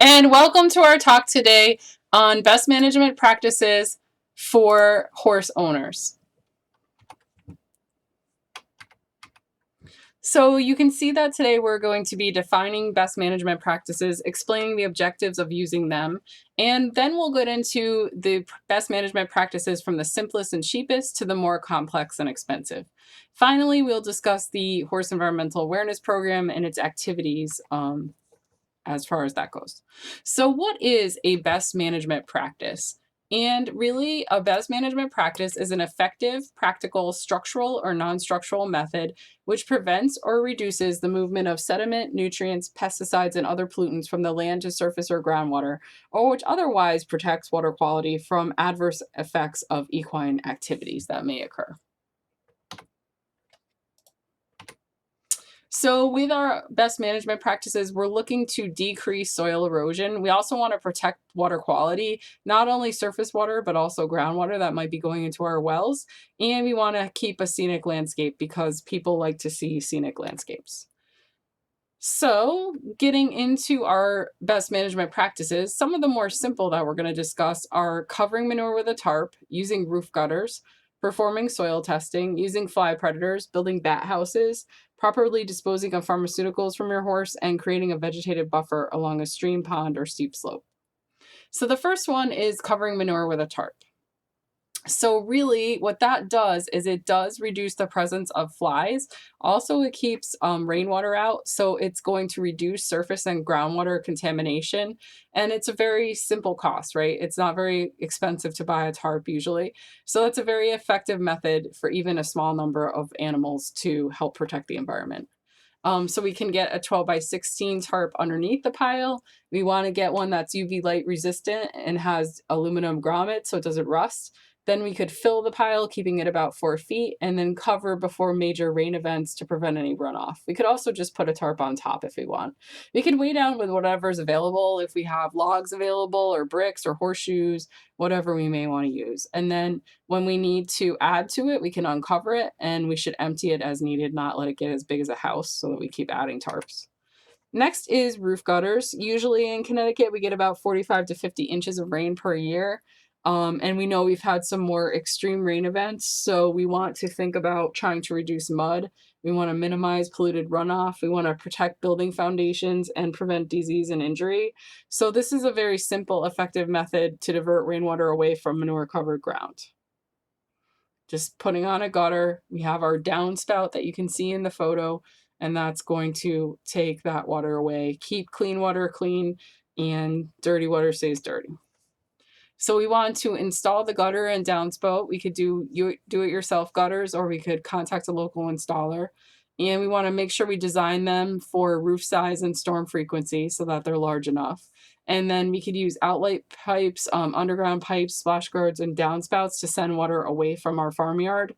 And welcome to our talk today on best management practices for horse owners. So you can see that today we're going to be defining best management practices, explaining the objectives of using them, and then we'll get into the best management practices from the simplest and cheapest to the more complex and expensive. Finally, we'll discuss the Horse Environmental Awareness Program and its activities as far as that goes. So, what is a best management practice? And really, a best management practice is an effective, practical, structural, or non structural method which prevents or reduces the movement of sediment, nutrients, pesticides, and other pollutants from the land to surface or groundwater, or which otherwise protects water quality from adverse effects of equine activities that may occur. So with our best management practices, we're looking to decrease soil erosion. We also want to protect water quality, not only surface water, but also groundwater that might be going into our wells. And we want to keep a scenic landscape because people like to see scenic landscapes. So, getting into our best management practices, some of the more simple that we're going to discuss are covering manure with a tarp, using roof gutters, performing soil testing, using fly predators, building bat houses, properly disposing of pharmaceuticals from your horse, and creating a vegetated buffer along a stream, pond, or steep slope. So, the first one is covering manure with a tarp. So really what that does is it does reduce the presence of flies. Also, it keeps rainwater out. So it's going to reduce surface and groundwater contamination. And it's a very simple cost, right? It's not very expensive to buy a tarp usually. So it's a very effective method for even a small number of animals to help protect the environment. So we can get a 12 by 16 tarp underneath the pile. We want to get one that's UV light resistant and has aluminum grommet so it doesn't rust. Then we could fill the pile, keeping it about 4 feet, and then cover before major rain events to prevent any runoff. We could also just put a tarp on top if we want. We can weigh down with whatever's available, if we have logs available, or bricks, or horseshoes, whatever we may want to use. And then when we need to add to it, we can uncover it, and we should empty it as needed, not let it get as big as a house so that we keep adding tarps. Next is roof gutters. Usually in Connecticut, we get about 45 to 50 inches of rain per year. And we know we've had some more extreme rain events, so we want to think about trying to reduce mud. We want to minimize polluted runoff. We want to protect building foundations and prevent disease and injury. So this is a very simple, effective method to divert rainwater away from manure-covered ground. Just putting on a gutter. We have our downspout that you can see in the photo, and that's going to take that water away. Keep clean water clean, and dirty water stays dirty. So we want to install the gutter and downspout. We could do it yourself gutters, or we could contact a local installer. And we want to make sure we design them for roof size and storm frequency so that they're large enough. And then we could use outlet pipes, underground pipes, splash guards, and downspouts to send water away from our farmyard.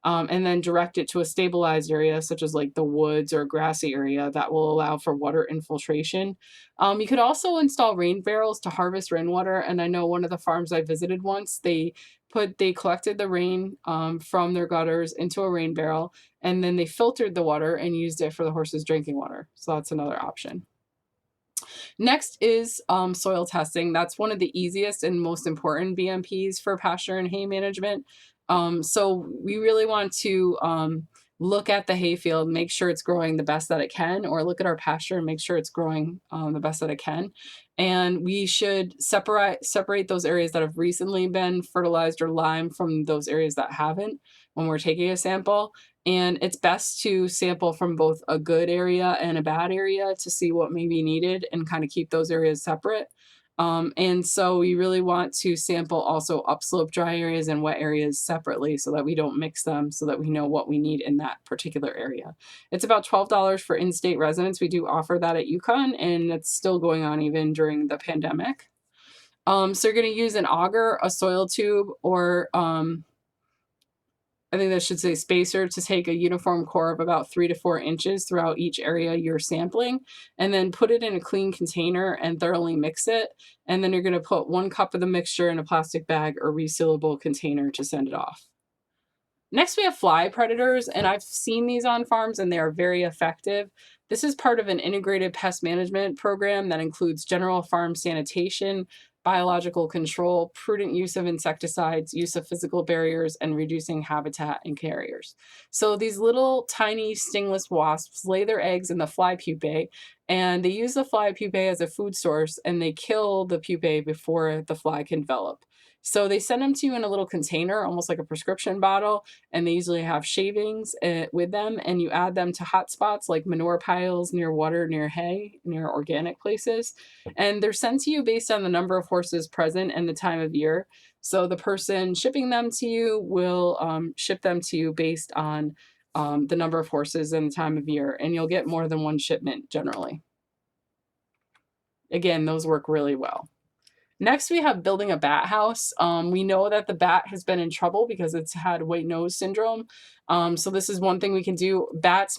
And then direct it to a stabilized area, such as like the woods or grassy area that will allow for water infiltration. You could also install rain barrels to harvest rainwater. And I know one of the farms I visited once, they collected the rain from their gutters into a rain barrel, and then they filtered the water and used it for the horses' drinking water. So that's another option. Next is soil testing. That's one of the easiest and most important BMPs for pasture and hay management. So we really want to look at the hayfield, make sure it's growing the best that it can, or look at our pasture and make sure it's growing the best that it can. And we should separate those areas that have recently been fertilized or limed from those areas that haven't when we're taking a sample. And it's best to sample from both a good area and a bad area to see what may be needed and kind of keep those areas separate. And so we really want to sample also upslope dry areas and wet areas separately so that we don't mix them, so that we know what we need in that particular area. It's about $12 for in-state residents. We do offer that at UConn, and it's still going on even during the pandemic. So you're going to use an auger, a soil tube, or I think that should say spacer, to take a uniform core of about 3 to 4 inches throughout each area you're sampling, and then put it in a clean container and thoroughly mix it. And then you're going to put 1 cup of the mixture in a plastic bag or resealable container to send it off. Next, we have fly predators, and I've seen these on farms and they are very effective. This is part of an integrated pest management program that includes general farm sanitation, biological control, prudent use of insecticides, use of physical barriers, and reducing habitat and carriers. So these little tiny stingless wasps lay their eggs in the fly pupae, and they use the fly pupae as a food source, and they kill the pupae before the fly can develop. So they send them to you in a little container, almost like a prescription bottle, and they usually have shavings with them, and you add them to hot spots like manure piles near water, near hay, near organic places, and they're sent to you based on the number of horses present and the time of year. So the person shipping them to you will ship them to you based on the number of horses and the time of year, and you'll get more than one shipment generally. Again, those work really well. Next, we have building a bat house. We know that the bat has been in trouble because it's had white nose syndrome. So this is one thing we can do. Bats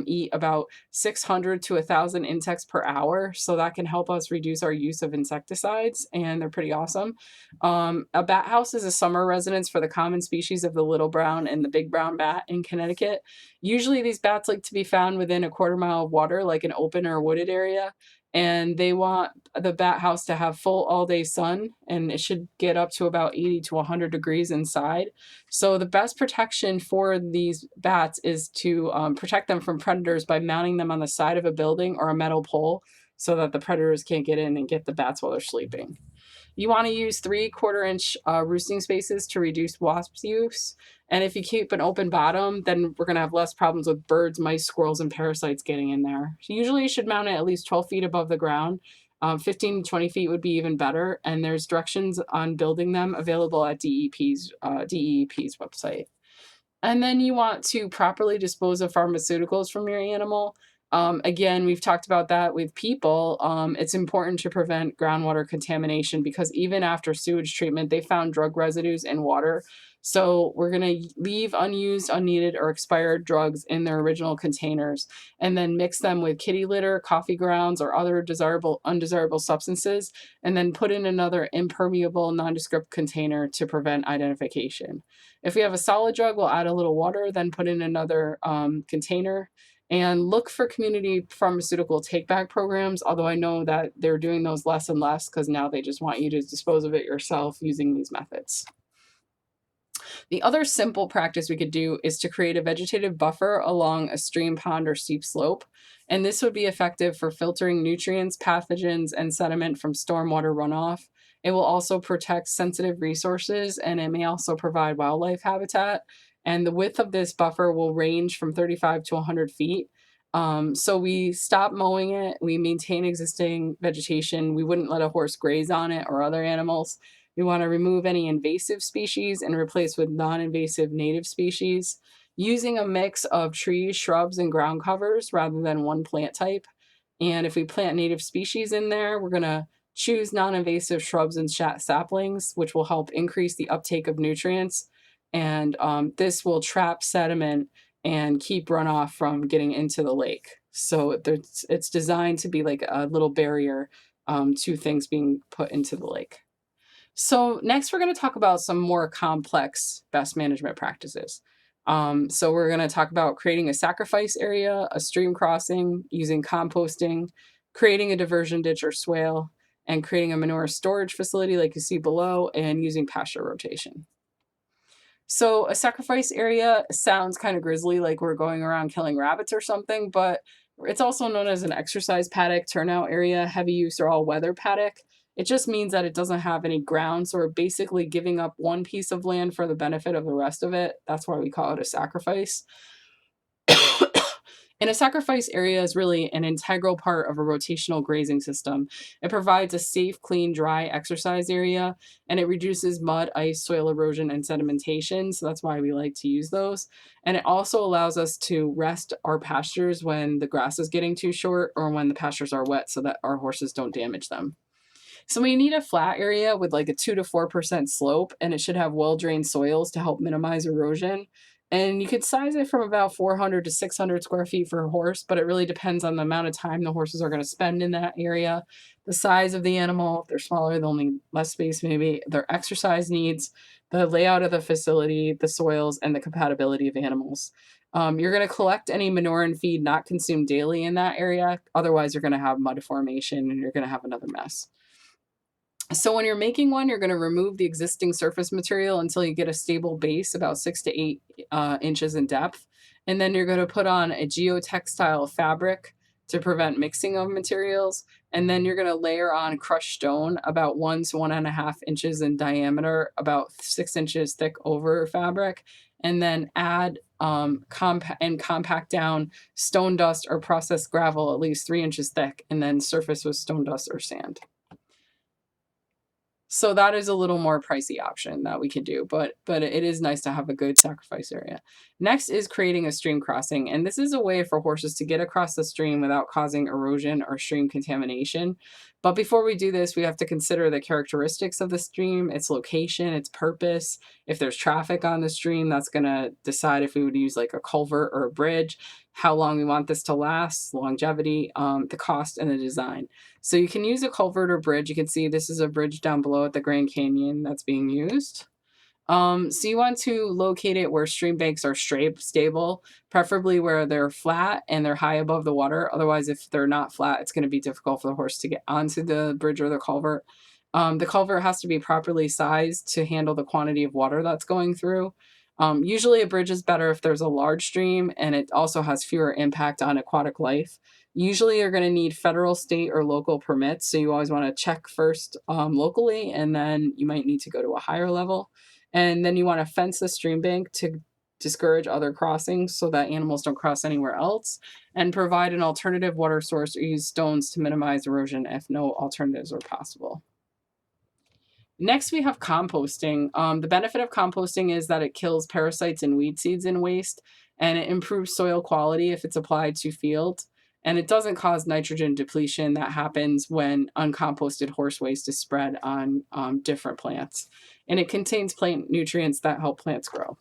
eat about 600 to 1,000 insects per hour, so that can help us reduce our use of insecticides, and they're pretty awesome. A bat house is a summer residence for the common species of the little brown and the big brown bat in Connecticut. Usually these bats like to be found within a quarter mile of water, like an open or wooded area, and they want the bat house to have full all day sun, and it should get up to about 80 to 100 degrees inside. So the best protection for these bats is to protect them from predators by mounting them on the side of a building or a metal pole so that the predators can't get in and get the bats while they're sleeping. You want to use 3/4 inch roosting spaces to reduce wasp use. And if you keep an open bottom, then we're going to have less problems with birds, mice, squirrels, and parasites getting in there. So usually you should mount it at least 12 feet above the ground. 15 to 20 feet would be even better. And there's directions on building them available at DEP's website. And then you want to properly dispose of pharmaceuticals from your animal. Again, we've talked about that with people. It's important to prevent groundwater contamination because even after sewage treatment, they found drug residues in water. So we're going to leave unused, unneeded, or expired drugs in their original containers and then mix them with kitty litter, coffee grounds, or other undesirable substances, and then put in another impermeable, nondescript container to prevent identification. If we have a solid drug, we'll add a little water, then put in another container, and look for community pharmaceutical take-back programs, although I know that they're doing those less and less because now they just want you to dispose of it yourself using these methods. The other simple practice we could do is to create a vegetative buffer along a stream, pond, or steep slope. And this would be effective for filtering nutrients, pathogens, and sediment from stormwater runoff. It will also protect sensitive resources, and it may also provide wildlife habitat. And the width of this buffer will range from 35 to 100 feet. So we stop mowing it, we maintain existing vegetation, we wouldn't let a horse graze on it or other animals. We want to remove any invasive species and replace with non-invasive native species, using a mix of trees, shrubs, and ground covers rather than one plant type. And if we plant native species in there, we're going to choose non-invasive shrubs and saplings, which will help increase the uptake of nutrients. And this will trap sediment and keep runoff from getting into the lake. So it's designed to be like a little barrier to things being put into the lake. So next, we're going to talk about some more complex pest management practices. So we're going to talk about creating a sacrifice area, a stream crossing, using composting, creating a diversion ditch or swale, and creating a manure storage facility like you see below, and using pasture rotation. So a sacrifice area sounds kind of grisly, like we're going around killing rabbits or something, but it's also known as an exercise paddock, turnout area, heavy use, or all-weather paddock. It just means that it doesn't have any ground, so we're basically giving up one piece of land for the benefit of the rest of it. That's why we call it a sacrifice. And a sacrifice area is really an integral part of a rotational grazing system. It provides a safe, clean, dry exercise area, and it reduces mud, ice, soil erosion, and sedimentation. So that's why we like to use those. And it also allows us to rest our pastures when the grass is getting too short or when the pastures are wet so that our horses don't damage them. So we need a flat area with like a 2 to 4% slope, and it should have well-drained soils to help minimize erosion. And you could size it from about 400 to 600 square feet for a horse, but it really depends on the amount of time the horses are going to spend in that area, the size of the animal. If they're smaller, they'll need less space maybe, their exercise needs, the layout of the facility, the soils, and the compatibility of animals. You're going to collect any manure and feed not consumed daily in that area. Otherwise, you're going to have mud formation and you're going to have another mess. So when you're making one, you're going to remove the existing surface material until you get a stable base about 6 to 8 inches in depth. And then you're going to put on a geotextile fabric to prevent mixing of materials. And then you're going to layer on crushed stone about 1 to 1.5 inches in diameter, about 6 inches thick over fabric. And then add compact down stone dust or processed gravel at least 3 inches thick, and then surface with stone dust or sand. So that is a little more pricey option that we could do, but it is nice to have a good sacrifice area. Next is creating a stream crossing, and this is a way for horses to get across the stream without causing erosion or stream contamination. But before we do this, we have to consider the characteristics of the stream, its location, its purpose. If there's traffic on the stream, that's going to decide if we would use like a culvert or a bridge, how long we want this to last, longevity, the cost, and the design. So you can use a culvert or bridge. You can see this is a bridge down below at the Grand Canyon that's being used. So you want to locate it where stream banks are stable, preferably where they're flat and they're high above the water. Otherwise, if they're not flat, it's going to be difficult for the horse to get onto the bridge or the culvert. The culvert has to be properly sized to handle the quantity of water that's going through. Usually a bridge is better if there's a large stream and it also has fewer impact on aquatic life. Usually you're going to need federal, state, or local permits. So you always want to check first locally, and then you might need to go to a higher level. And then you want to fence the stream bank to discourage other crossings so that animals don't cross anywhere else, and provide an alternative water source or use stones to minimize erosion if no alternatives are possible. Next, we have composting. The benefit of composting is that it kills parasites and weed seeds in waste, and it improves soil quality if it's applied to fields. And it doesn't cause nitrogen depletion that happens when uncomposted horse waste is spread on different plants. And it contains plant nutrients that help plants grow.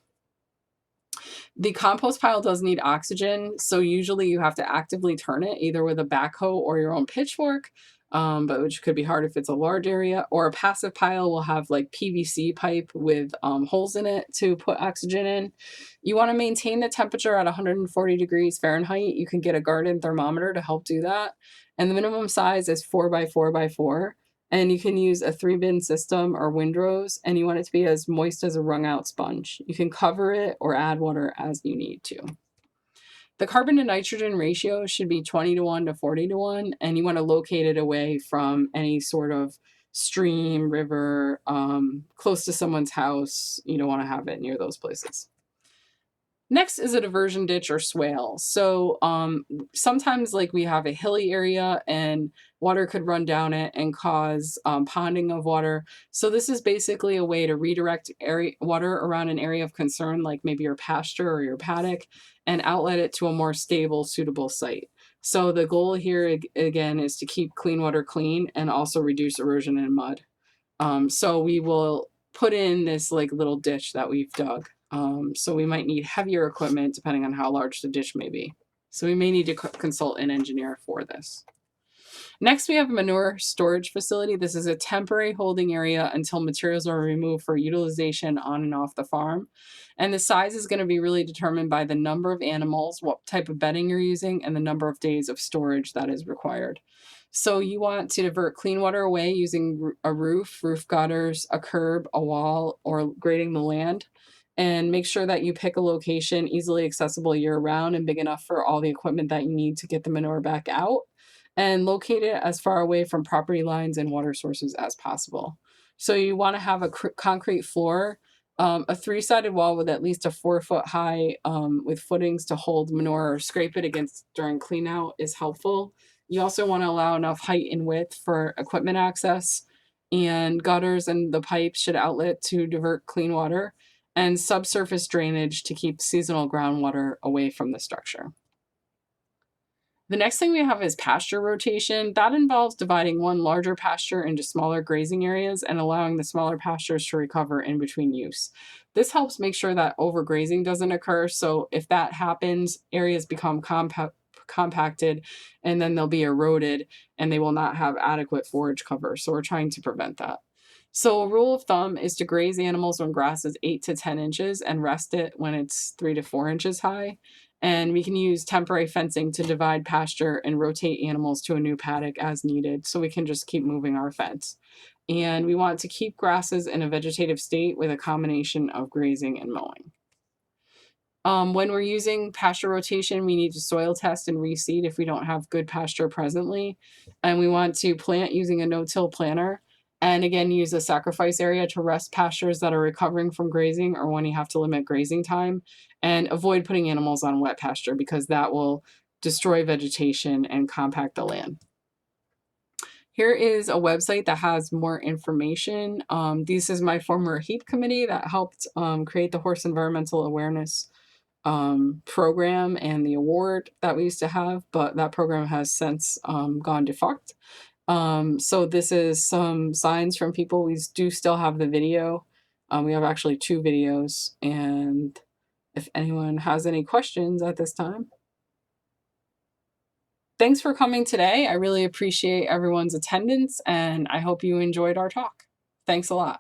The compost pile does need oxygen, so usually you have to actively turn it either with a backhoe or your own pitchfork, but which could be hard if it's a large area. Or a passive pile will have like PVC pipe with holes in it to put oxygen in. You want to maintain the temperature at 140 degrees Fahrenheit. You can get a garden thermometer to help do that. And the minimum size is 4 by 4 by 4. And you can use a 3-bin system or windrows, and you want it to be as moist as a wrung out sponge. You can cover it or add water as you need to. The carbon to nitrogen ratio should be 20:1 to 40:1, and you want to locate it away from any sort of stream, river, close to someone's house. You don't want to have it near those places. Next is a diversion ditch or swale. So sometimes like we have a hilly area and water could run down it and cause ponding of water. So this is basically a way to redirect water around an area of concern, like maybe your pasture or your paddock, and outlet it to a more stable, suitable site. So the goal here again is to keep clean water clean and also reduce erosion and mud. So we will put in this like little ditch that we've dug. So we might need heavier equipment depending on how large the ditch may be. So we may need to consult an engineer for this. Next, we have a manure storage facility. This is a temporary holding area until materials are removed for utilization on and off the farm. And the size is going to be really determined by the number of animals, what type of bedding you're using, and the number of days of storage that is required. So you want to divert clean water away using a roof gutters, a curb, a wall, or grading the land. And make sure that you pick a location easily accessible year-round and big enough for all the equipment that you need to get the manure back out. And locate it as far away from property lines and water sources as possible. So you want to have a concrete floor, a 3-sided wall with at least a 4-foot high with footings to hold manure or scrape it against during clean out is helpful. You also want to allow enough height and width for equipment access, and gutters and the pipes should outlet to divert clean water, and subsurface drainage to keep seasonal groundwater away from the structure. The next thing we have is pasture rotation. That involves dividing one larger pasture into smaller grazing areas and allowing the smaller pastures to recover in between use. This helps make sure that overgrazing doesn't occur. So if that happens, areas become compacted and then they'll be eroded and they will not have adequate forage cover. So we're trying to prevent that. So a rule of thumb is to graze animals when grass is 8 to 10 inches and rest it when it's 3 to 4 inches high. And we can use temporary fencing to divide pasture and rotate animals to a new paddock as needed. So we can just keep moving our fence. And we want to keep grasses in a vegetative state with a combination of grazing and mowing. When we're using pasture rotation, we need to soil test and reseed if we don't have good pasture presently. And we want to plant using a no-till planter. And again, use a sacrifice area to rest pastures that are recovering from grazing or when you have to limit grazing time. And avoid putting animals on wet pasture because that will destroy vegetation and compact the land. Here is a website that has more information. This is my former HEAP committee that helped create the Horse Environmental Awareness program and the award that we used to have, but that program has since gone defunct. So this is some signs from people. We do still have the video. We have actually 2 videos, and if anyone has any questions at this time. Thanks for coming today. I really appreciate everyone's attendance, and I hope you enjoyed our talk. Thanks a lot.